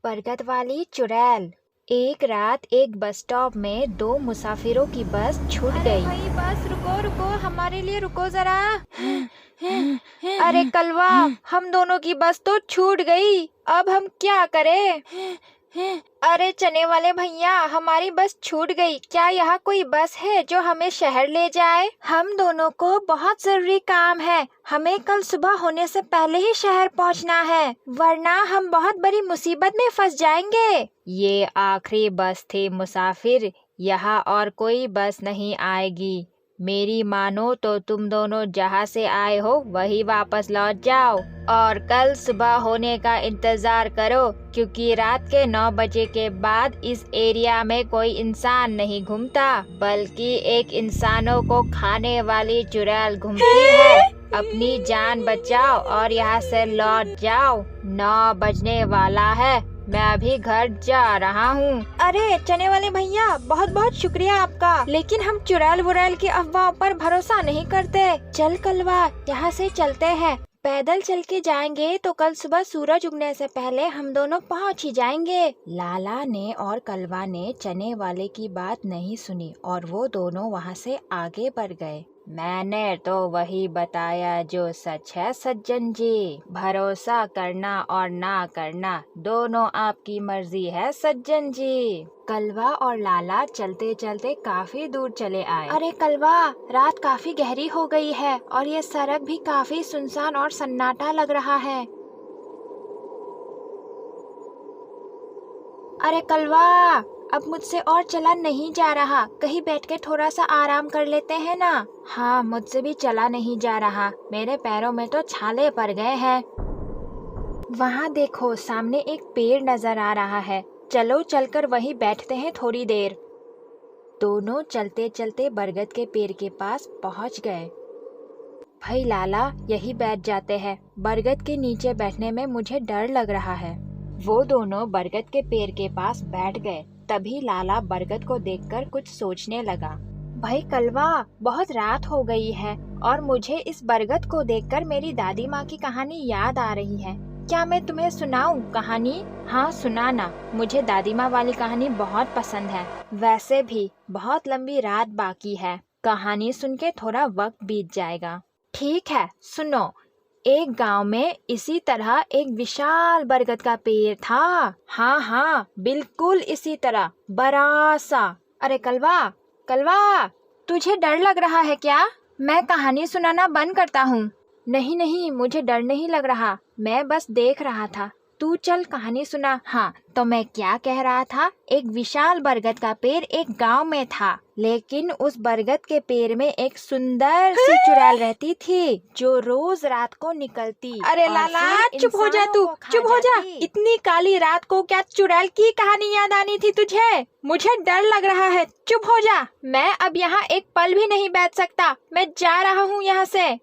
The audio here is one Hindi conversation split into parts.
बरगद वाली चुड़ैल। एक रात एक बस स्टॉप में दो मुसाफिरों की बस छूट गई। भाई बस रुको रुको, हमारे लिए रुको जरा। अरे कलवा, हम दोनों की बस तो छूट गई, अब हम क्या करें? अरे चने वाले भैया, हमारी बस छूट गई। क्या यहाँ कोई बस है जो हमें शहर ले जाए? हम दोनों को बहुत जरूरी काम है, हमें कल सुबह होने से पहले ही शहर पहुँचना है, वरना हम बहुत बड़ी मुसीबत में फंस जाएंगे। ये आखिरी बस थी मुसाफिर, यहाँ और कोई बस नहीं आएगी। मेरी मानो तो तुम दोनों जहाँ से आए हो वही वापस लौट जाओ और कल सुबह होने का इंतजार करो, क्योंकि रात के 9 बजे के बाद इस एरिया में कोई इंसान नहीं घूमता, बल्कि एक इंसानों को खाने वाली चुड़ैल घूमती है। अपनी जान बचाओ और यहाँ से लौट जाओ, 9 बजने वाला है, मैं अभी घर जा रहा हूँ। अरे चने वाले भैया, बहुत बहुत शुक्रिया आपका, लेकिन हम चुड़ैल वुड़ैल की अफवाह पर भरोसा नहीं करते। चल कलवा, यहाँ से चलते हैं। पैदल चल के जाएंगे तो कल सुबह सूरज उगने से पहले हम दोनों पहुँच ही जाएंगे। लाला ने और कलवा ने चने वाले की बात नहीं सुनी और वो दोनों वहाँ से आगे बढ़ गए। मैंने तो वही बताया जो सच है सज्जन जी, भरोसा करना और ना करना दोनों आपकी मर्जी है सज्जन जी। कलवा और लाला चलते चलते काफी दूर चले आए। अरे कलवा, रात काफी गहरी हो गई है और ये सड़क भी काफी सुनसान और सन्नाटा लग रहा है। अरे कलवा, अब मुझसे और चला नहीं जा रहा, कहीं बैठ के थोड़ा सा आराम कर लेते हैं ना। हाँ, मुझसे भी चला नहीं जा रहा, मेरे पैरों में तो छाले पड़ गए हैं। वहाँ देखो, सामने एक पेड़ नजर आ रहा है, चलो चलकर वहीं बैठते हैं थोड़ी देर। दोनों चलते चलते बरगद के पेड़ के पास पहुँच गए। भाई लाला, यही बैठ जाते हैं, बरगद के नीचे बैठने में मुझे डर लग रहा है। वो दोनों बरगद के पेड़ के पास बैठ गए। तभी लाला बरगद को देखकर कुछ सोचने लगा। भाई कलवा, बहुत रात हो गई है और मुझे इस बरगद को देखकर मेरी दादी माँ की कहानी याद आ रही है। क्या मैं तुम्हें सुनाऊं कहानी? हाँ सुनाना, मुझे दादी माँ वाली कहानी बहुत पसंद है। वैसे भी बहुत लंबी रात बाकी है, कहानी सुन के थोड़ा वक्त बीत जाएगा। ठीक है, सुनो। एक गांव में इसी तरह एक विशाल बरगद का पेड़ था। हाँ हाँ, बिल्कुल इसी तरह, बड़ा सा। अरे कलवा, कलवा, तुझे डर लग रहा है क्या? मैं कहानी सुनाना बंद करता हूँ। नहीं नहीं, मुझे डर नहीं लग रहा, मैं बस देख रहा था। तू चल कहानी सुना। हाँ, तो मैं क्या कह रहा था, एक विशाल बरगद का पेड़ एक गांव में था, लेकिन उस बरगद के पेड़ में एक सुंदर सी चुड़ैल रहती थी जो रोज रात को निकलती। अरे लाला, चुप हो जा तू, चुप हो जा। इतनी काली रात को क्या चुड़ैल की कहानी याद आनी थी तुझे? मुझे डर लग रहा है, चुप हो जा। मैं अब यहाँ एक पल भी नहीं बैठ सकता, मैं जा रहा हूँ यहाँ से।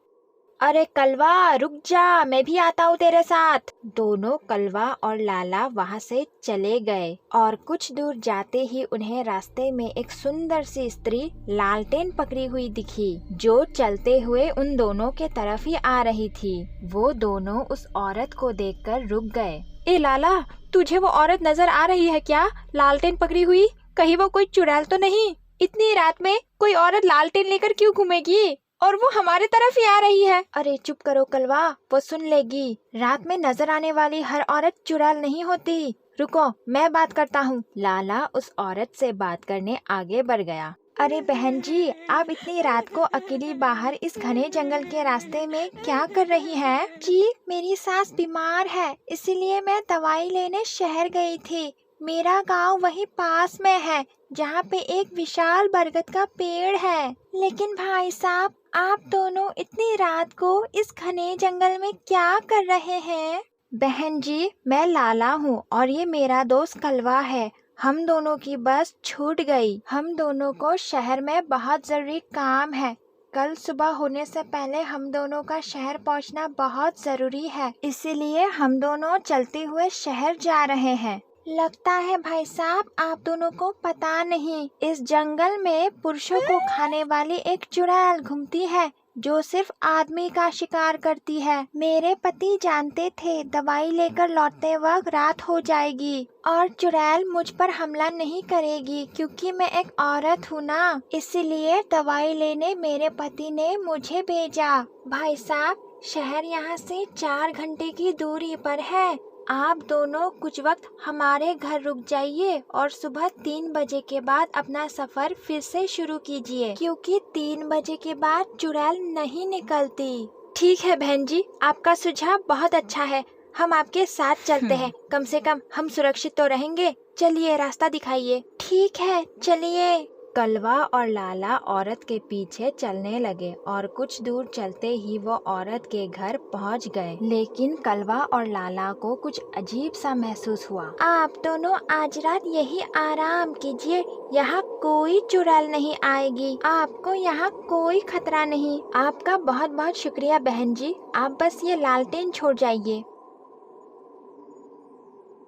अरे कलवा, रुक जा, मैं भी आता हूँ तेरे साथ। दोनों कलवा और लाला वहाँ से चले गए और कुछ दूर जाते ही उन्हें रास्ते में एक सुंदर सी स्त्री लालटेन पकड़ी हुई दिखी, जो चलते हुए उन दोनों के तरफ ही आ रही थी। वो दोनों उस औरत को देखकर रुक गए। ए लाला, तुझे वो औरत नजर आ रही है क्या, लालटेन पकड़ी हुई? कहीं वो कोई चुड़ैल तो नहीं? इतनी रात में कोई औरत लालटेन लेकर क्यों घूमेगी? और वो हमारे तरफ ही आ रही है। अरे चुप करो कलवा, वो सुन लेगी। रात में नजर आने वाली हर औरत चुड़ैल नहीं होती। रुको, मैं बात करता हूँ। लाला उस औरत से बात करने आगे बढ़ गया। अरे बहन जी, आप इतनी रात को अकेली बाहर इस घने जंगल के रास्ते में क्या कर रही हैं? जी, मेरी सास बीमार है, इसीलिए मैं दवाई लेने शहर गई थी। मेरा गांव वहीं पास में है, जहाँ पे एक विशाल बरगद का पेड़ है। लेकिन भाई साहब, आप दोनों इतनी रात को इस घने जंगल में क्या कर रहे हैं? बहन जी, मैं लाला हूँ और ये मेरा दोस्त कलवा है। हम दोनों की बस छूट गई। हम दोनों को शहर में बहुत जरूरी काम है। कल सुबह होने से पहले हम दोनों का शहर पहुँचना बहुत जरूरी है, इसीलिए हम दोनों चलते हुए शहर जा रहे हैं। लगता है भाई साहब, आप दोनों को पता नहीं, इस जंगल में पुरुषों को खाने वाली एक चुड़ैल घूमती है, जो सिर्फ आदमी का शिकार करती है। मेरे पति जानते थे दवाई लेकर लौटते वक्त रात हो जाएगी और चुड़ैल मुझ पर हमला नहीं करेगी क्योंकि मैं एक औरत हूँ ना, इसलिए दवाई लेने मेरे पति ने मुझे भेजा। भाई साहब, शहर यहाँ से 4 घंटे की दूरी पर है। आप दोनों कुछ वक्त हमारे घर रुक जाइए और सुबह 3 बजे के बाद अपना सफर फिर से शुरू कीजिए क्योंकि 3 बजे के बाद चुड़ैल नहीं निकलती। ठीक है बहन जी, आपका सुझाव बहुत अच्छा है। हम आपके साथ चलते हैं, कम से कम हम सुरक्षित तो रहेंगे। चलिए रास्ता दिखाइए। ठीक है, चलिए। कलवा और लाला औरत के पीछे चलने लगे और कुछ दूर चलते ही वो औरत के घर पहुंच गए। लेकिन कलवा और लाला को कुछ अजीब सा महसूस हुआ। आप दोनों आज रात यही आराम कीजिए, यहाँ कोई चुड़ैल नहीं आएगी, आपको यहाँ कोई खतरा नहीं। आपका बहुत बहुत शुक्रिया बहन जी, आप बस ये लालटेन छोड़ जाइए।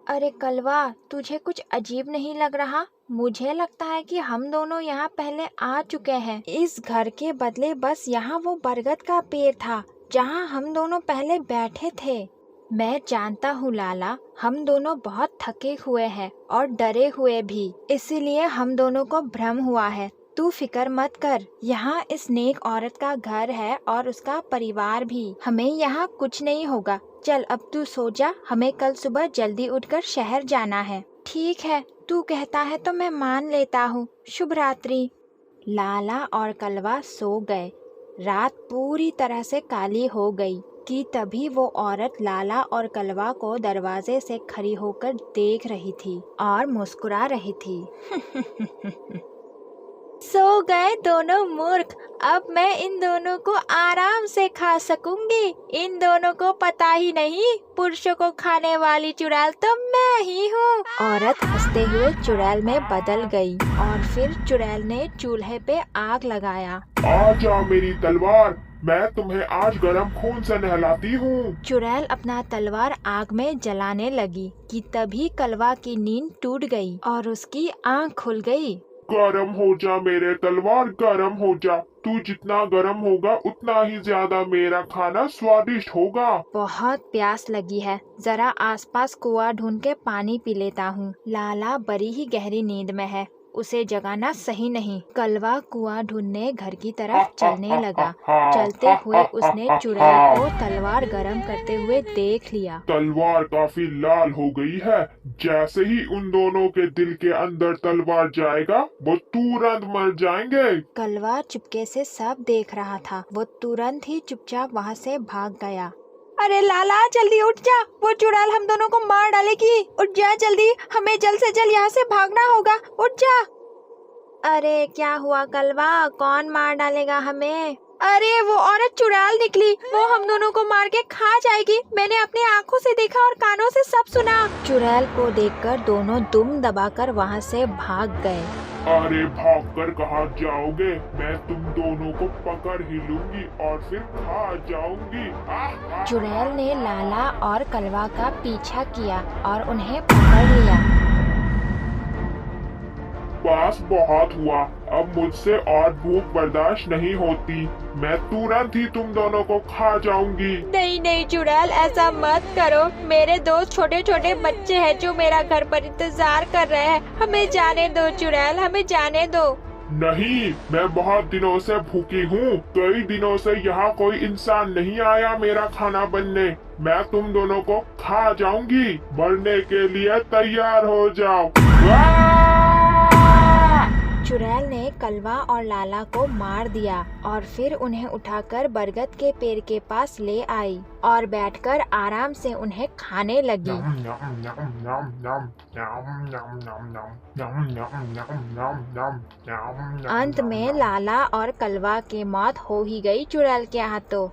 अरे कलवा, तुझे कुछ अजीब नहीं लग रहा? मुझे लगता है कि हम दोनों यहाँ पहले आ चुके हैं। इस घर के बदले बस यहाँ वो बरगद का पेड़ था जहाँ हम दोनों पहले बैठे थे। मैं जानता हूँ लाला, हम दोनों बहुत थके हुए हैं और डरे हुए भी, इसीलिए हम दोनों को भ्रम हुआ है। तू फिक्र मत कर, यहाँ इस नेक औरत का घर है और उसका परिवार भी, हमें यहाँ कुछ नहीं होगा। चल अब तू सो जा, हमें कल सुबह जल्दी उठकर शहर जाना है। ठीक है, तू कहता है तो मैं मान लेता हूँ। शुभ रात्रि। लाला और कलवा सो गए। रात पूरी तरह से काली हो गई कि तभी वो औरत लाला और कलवा को दरवाजे से खड़ी होकर देख रही थी और मुस्कुरा रही थी। सो गए दोनों मूर्ख, अब मैं इन दोनों को आराम से खा सकूंगी। इन दोनों को पता ही नहीं, पुरुषों को खाने वाली चुड़ैल तो मैं ही हूँ। औरत हंसते हुए चुड़ैल में बदल गई और फिर चुड़ैल ने चूल्हे पे आग लगाया। आ जाओ मेरी तलवार, मैं तुम्हें आज गर्म खून से नहलाती हूँ। चुड़ैल अपना तलवार आग में जलाने लगी कि तभी कलवा की नींद टूट गई और उसकी आँख खुल गई। गरम हो जा मेरे तलवार, गरम हो जा। तू जितना गरम होगा उतना ही ज्यादा मेरा खाना स्वादिष्ट होगा। बहुत प्यास लगी है, जरा आसपास कुआं ढूंढ के पानी पी लेता हूँ। लाला बड़ी ही गहरी नींद में है, उसे जगाना सही नहीं। कलवा कुआं ढूंढने घर की तरफ चलने लगा। चलते हुए उसने चुड़ैल को तलवार गरम करते हुए देख लिया। तलवार काफी लाल हो गई है। जैसे ही उन दोनों के दिल के अंदर तलवार जाएगा वो तुरंत मर जाएंगे। कलवा चुपके से सब देख रहा था। वो तुरंत ही चुपचाप वहाँ से भाग गया। अरे लाला, जल्दी उठ जा, वो चुड़ैल हम दोनों को मार डालेगी। उठ जा जल्दी, हमें जल्द से जल्द यहाँ से भागना होगा। उठ जा। अरे क्या हुआ कलवा, कौन मार डालेगा हमें? अरे वो औरत चुड़ैल निकली, वो हम दोनों को मार के खा जाएगी। मैंने अपनी आँखों से देखा और कानों से सब सुना। चुड़ैल को देखकर दोनों दुम दबाकर वहाँ से भाग गए। अरे भागकर कहाँ जाओगे, मैं तुम दोनों को पकड़ ही लूंगी और फिर खा जाऊंगी। चुड़ैल ने लाला और कलवा का पीछा किया और उन्हें पकड़ लिया। बस बहुत हुआ, अब मुझसे और भूख बर्दाश्त नहीं होती। मैं तुरंत ही तुम दोनों को खा जाऊंगी। नहीं नहीं चुड़ैल, ऐसा मत करो। मेरे 2 छोटे छोटे बच्चे हैं जो मेरा घर पर इंतजार कर रहे हैं। हमें जाने दो चुड़ैल, हमें जाने दो। नहीं, मैं बहुत दिनों से भूखी हूँ। कई दिनों से यहाँ कोई इंसान नहीं आया मेरा खाना बनने। मैं तुम दोनों को खा जाऊंगी। मरने के लिए तैयार हो जाओ। चुड़ैल ने कलवा और लाला को मार दिया और फिर उन्हें उठाकर बरगद के पेड़ के पास ले आई और बैठकर आराम से उन्हें खाने लगी। अंत में लाला और कलवा की मौत हो ही गई चुड़ैल के हाथों।